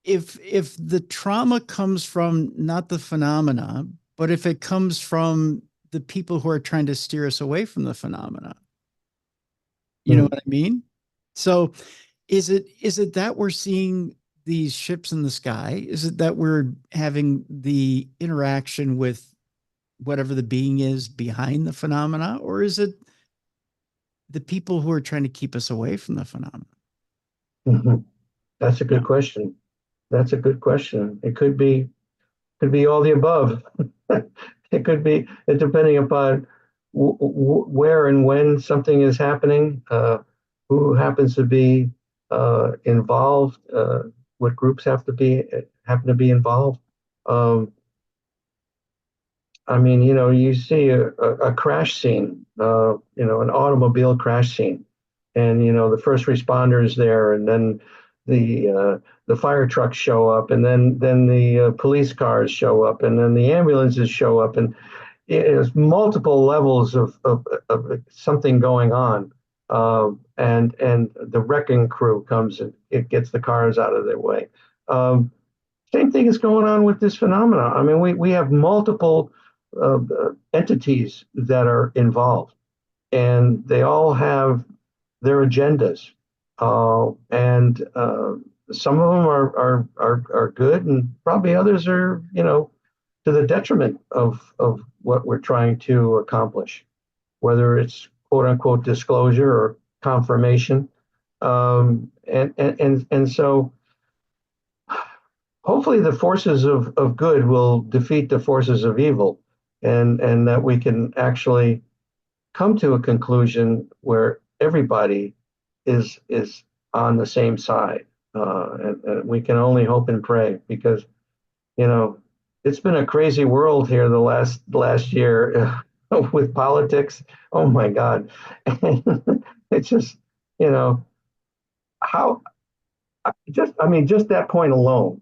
if the trauma comes from not the phenomena, but if it comes from the people who are trying to steer us away from the phenomena, you know what I mean? So is it that we're seeing these ships in the sky? Is it that we're having the interaction with whatever the being is behind the phenomena? Or is it the people who are trying to keep us away from the phenomena? That's a good question. That's a good question. It could be all the above. It could be, depending upon where and when something is happening, who happens to be involved, what groups happen to be involved. You see a crash scene, an automobile crash scene, and the first responders there, and then the fire trucks show up, and then the police cars show up, and then the ambulances show up, and there's multiple levels of something going on, and the wrecking crew comes and it gets the cars out of their way. Same thing is going on with this phenomenon. I mean, we have multiple entities that are involved, and they all have their agendas, and some of them are good, and probably others are to the detriment of what we're trying to accomplish, whether it's quote unquote disclosure or confirmation, and so hopefully the forces of good will defeat the forces of evil, and that we can actually come to a conclusion where everybody is on the same side, and we can only hope and pray, because it's been a crazy world here the last year with politics. Oh my God. It's just, how just that point alone,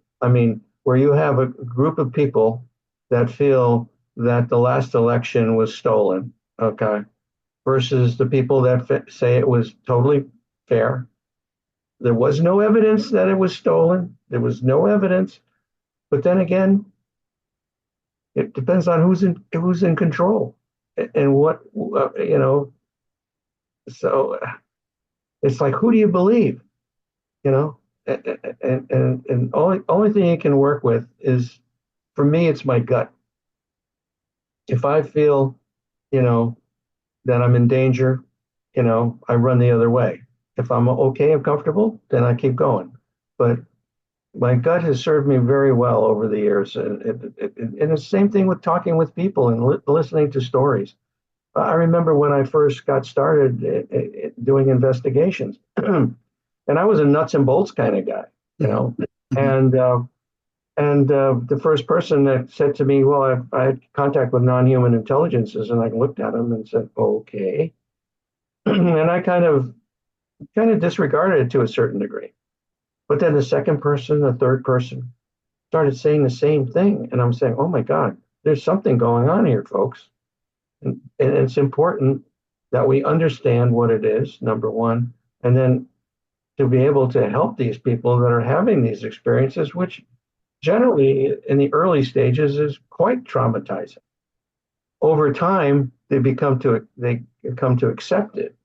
where you have a group of people that feel that the last election was stolen, okay, versus the people that say it was totally fair. There was no evidence that it was stolen. There was no evidence. But then again, it depends on who's in control and what you know. So it's like, who do you believe? You know, and only thing you can work with is, for me, it's my gut. If I feel, you know, that I'm in danger, I run the other way. If I'm okay and comfortable, then I keep going. But my gut has served me very well over the years, and it's the same thing with talking with people and listening to stories. I remember when I first got started doing investigations, and I was a nuts and bolts kind of guy, Mm-hmm. and the first person that said to me, "Well, I had contact with non-human intelligences," and I looked at him and said, "Okay," and I kind of disregarded it to a certain degree. But then the second person, the third person, started saying the same thing, and I'm saying, "Oh my God, there's something going on here, folks." And it's important that we understand what it is, number one, and then to be able to help these people that are having these experiences, which generally in the early stages is quite traumatizing. Over time, they come to accept it.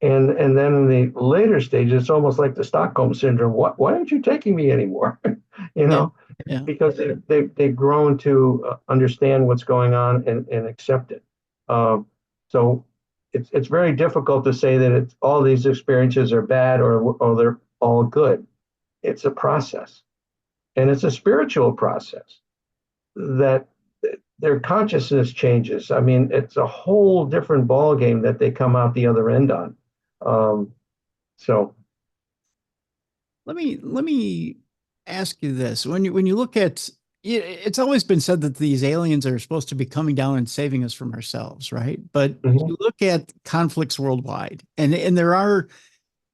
And then in the later stages, it's almost like the Stockholm syndrome. Why aren't you taking me anymore? you Yeah. know, Yeah. because they've grown to understand what's going on and accept it. So it's very difficult to say that all these experiences are bad or they're all good. It's a process, and it's a spiritual process that their consciousness changes. I mean, it's a whole different ball game that they come out the other end on. So Let me ask you this. When you look at it's always been said that these aliens are supposed to be coming down and saving us from ourselves, right? But mhm. you look at conflicts worldwide, and there are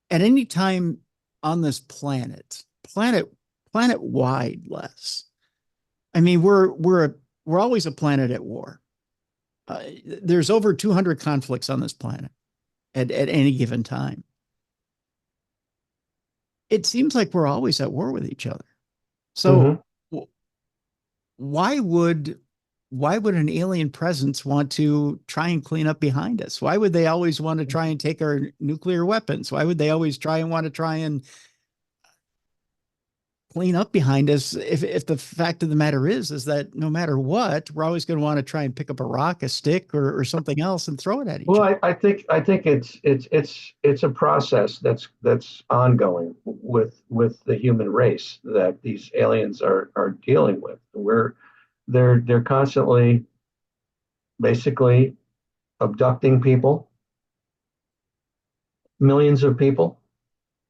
at any time on this planet wide, less. I mean, we're always a planet at war. There's over 200 conflicts on this planet at any given time. It seems like we're always at war with each other. So Mhm. why would why would an alien presence want to try and clean up behind us? Why would they always want to try and take our nuclear weapons? Why would they always try and clean up behind us if the fact of the matter is that no matter what, we're always going to want to try and pick up a rock, a stick, or something else and throw it at each Well, other? I think it's a process that's ongoing with the human race that these aliens are dealing with. Where they're constantly basically abducting people, millions of people.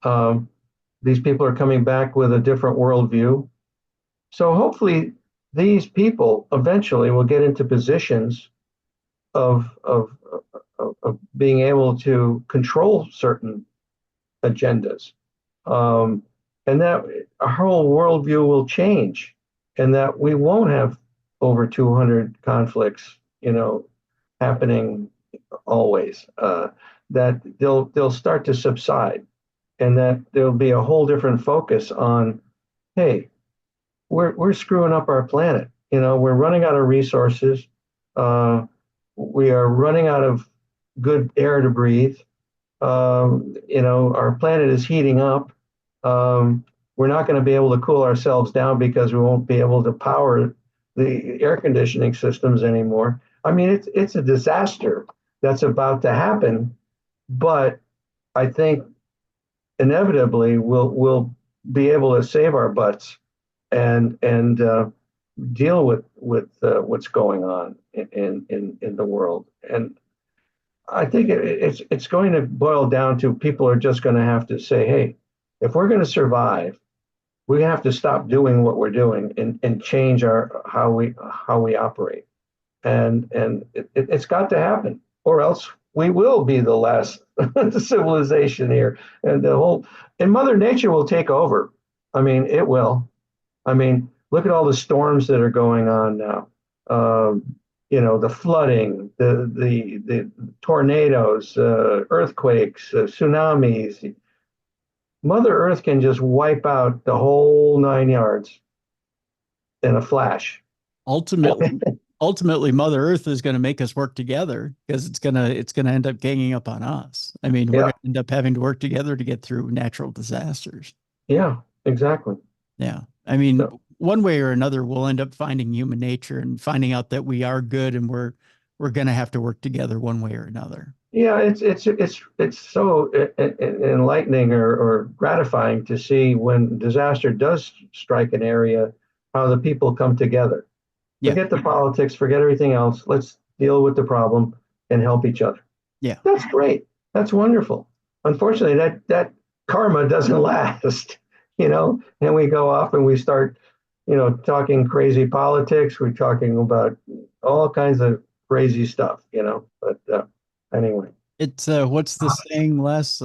Um, these people are coming back with a different worldview. So hopefully, these people eventually will get into positions of being able to control certain agendas, um, and that our whole worldview will change, and that we won't have over 200 conflicts, happening always. That they'll start to subside, and that there'll be a whole different focus on, hey, we're screwing up our planet. We're running out of resources. Uh, we are running out of good air to breathe. Our planet is heating up. We're not going to be able to cool ourselves down because we won't be able to power the air conditioning systems anymore. I mean, it's a disaster that's about to happen, but I think inevitably we'll be able to save our butts and deal with what's going on in the world. And I think it's going to boil down to, people are just going to have to say, hey, if we're going to survive, we have to stop doing what we're doing and change our how we operate. And it's got to happen, or else we will be the last civilization here, and Mother Nature will take over. I mean, it will. I mean, look at all the storms that are going on now. the flooding, the tornadoes, earthquakes, tsunamis. Mother Earth can just wipe out the whole 9 yards in a flash. Ultimately, Mother Earth is going to make us work together, because it's gonna end up ganging up on us. I mean, we're Yeah, going to end up having to work together to get through natural disasters. yeah, exactly. Yeah. I mean, So, one way or another, we'll end up finding human nature and finding out that we are good, and we're going to have to work together one way or another. yeah, it's so enlightening or gratifying to see when disaster does strike an area, how the people come together. Yeah. Forget the politics, forget everything else. Let's deal with the problem and help each other. Yeah. That's great. That's wonderful. Unfortunately, that karma doesn't last, and we go off and we start, talking crazy politics. We're talking about all kinds of crazy stuff, but anyway. It's what's the saying, Les?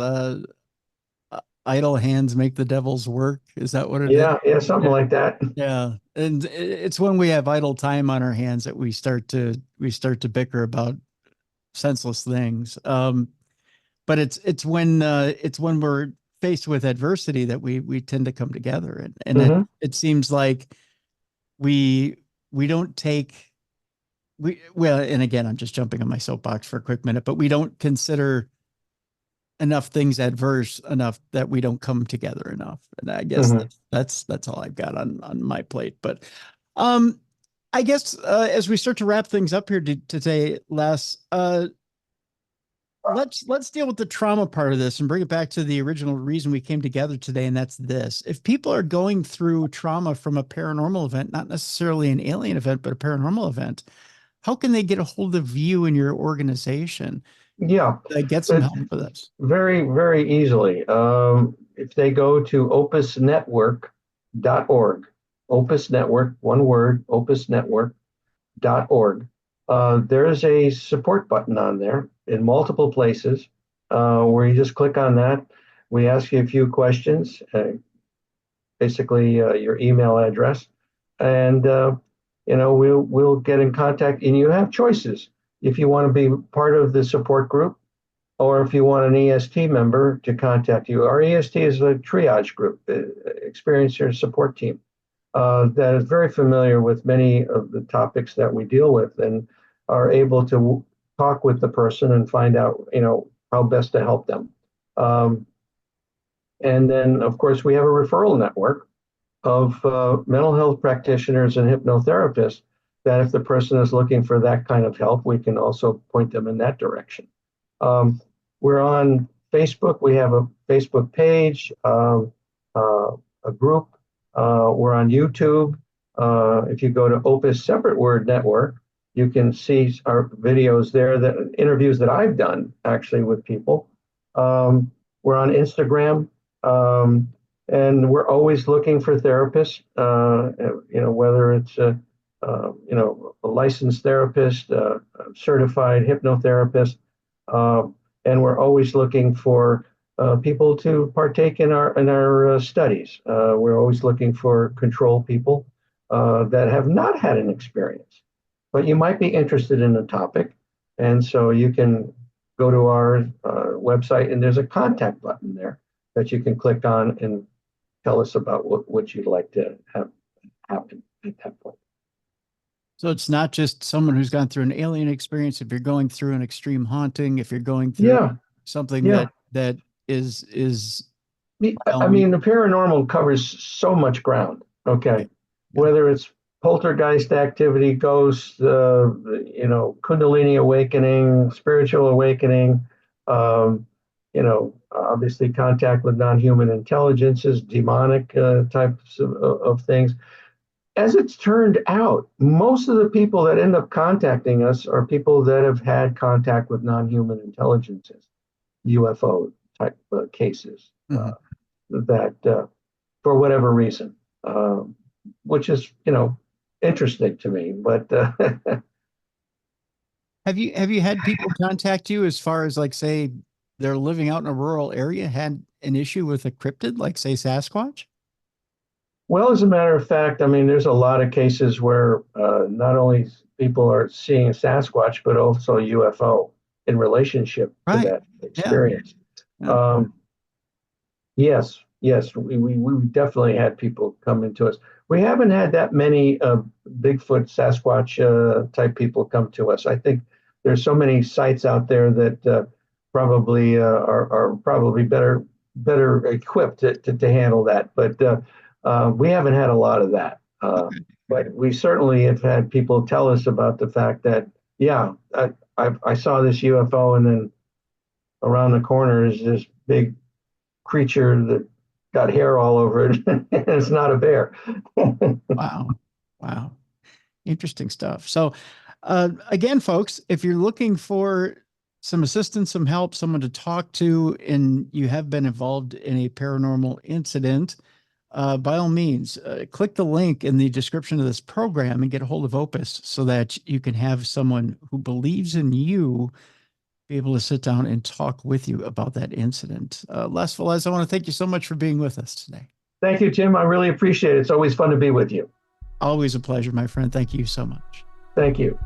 Idle hands make the devil's work. Is that what it is? Yeah, yeah, something like that. Yeah. And it's when we have idle time on our hands that we start to bicker about senseless things. But it's when we're faced with adversity that we tend to come together. And Hmm. it seems like we we don't take well, and again, I'm just jumping on my soapbox for a quick minute, but we don't consider enough things adverse enough that we don't come together enough. And I guess Hmm. that's all I've got on my plate. But um I guess as we start to wrap things up here today, Les, let's deal with the trauma part of this and bring it back to the original reason we came together today, and that's this. If people are going through trauma from a paranormal event, not necessarily an alien event, but a paranormal event, how can they get a hold of you and your organization Yeah, to get some it, help for this? very, very easily. If they go to opusnetwork.org, Opus Network, one word, opusnetwork.org, there is a support button on there in multiple places where you just click on that. We ask you a few questions, basically your email address, and we'll get in contact. And you have choices if you want to be part of the support group, or if you want an EST member to contact you. Our EST is a triage group, Experiencer Support Team, that is very familiar with many of the topics that we deal with and are able to talk with the person and find out, how best to help them. And then, of course, we have a referral network of mental health practitioners and hypnotherapists that if the person is looking for that kind of help, we can also point them in that direction. We're on Facebook. We have a Facebook page, a group. We're on YouTube. If you go to Opus Separate Word Network, you can see our videos there, that interviews that I've done actually with people. We're on Instagram, and we're always looking for therapists. Whether it's a licensed therapist, a certified hypnotherapist, and we're always looking for people to partake in our studies. We're always looking for control people that have not had an experience, but you might be interested in a topic, and so you can go to our website, and there's a contact button there that you can click on and tell us about what you'd like to have happen at that point. So it's not just someone who's gone through an alien experience. If you're going through an extreme haunting, if you're going through Yeah, something yeah. that is by all I means. mean, the paranormal covers so much ground. Okay, Yeah. whether it's poltergeist activity, ghosts, Kundalini awakening, spiritual awakening, obviously contact with non-human intelligences, demonic types of things. As it's turned out, most of the people that end up contacting us are people that have had contact with non-human intelligences, UFO type cases. Mhm. That for whatever reason, which is interesting to me. But Have you had people contact you as far as, like, say they're living out in a rural area, had an issue with a cryptid, like say Sasquatch? Well, as a matter of fact, I mean, there's a lot of cases where not only people are seeing Sasquatch, but also UFO in relationship to Right. that Yeah. experience. Yeah. Um, yes, yes, we definitely had people come into us. We haven't had that many Bigfoot, Sasquatch type people come to us. I think there's so many sites out there that probably are probably better equipped to handle that. But we haven't had a lot of that. But we certainly have had people tell us about the fact that, yeah, I saw this UFO, and then around the corner is this big creature that got hair all over it. And it's not a bear. Wow. Wow. Interesting stuff. So, again, folks, if you're looking for some assistance, some help, someone to talk to, and you have been involved in a paranormal incident, by all means, click the link in the description of this program and get a hold of Opus so that you can have someone who believes in you be able to sit down and talk with you about that incident. Les Velez, I want to thank you so much for being with us today. Thank you, Tim. I really appreciate it. It's always fun to be with you. Always a pleasure, my friend. Thank you so much. Thank you.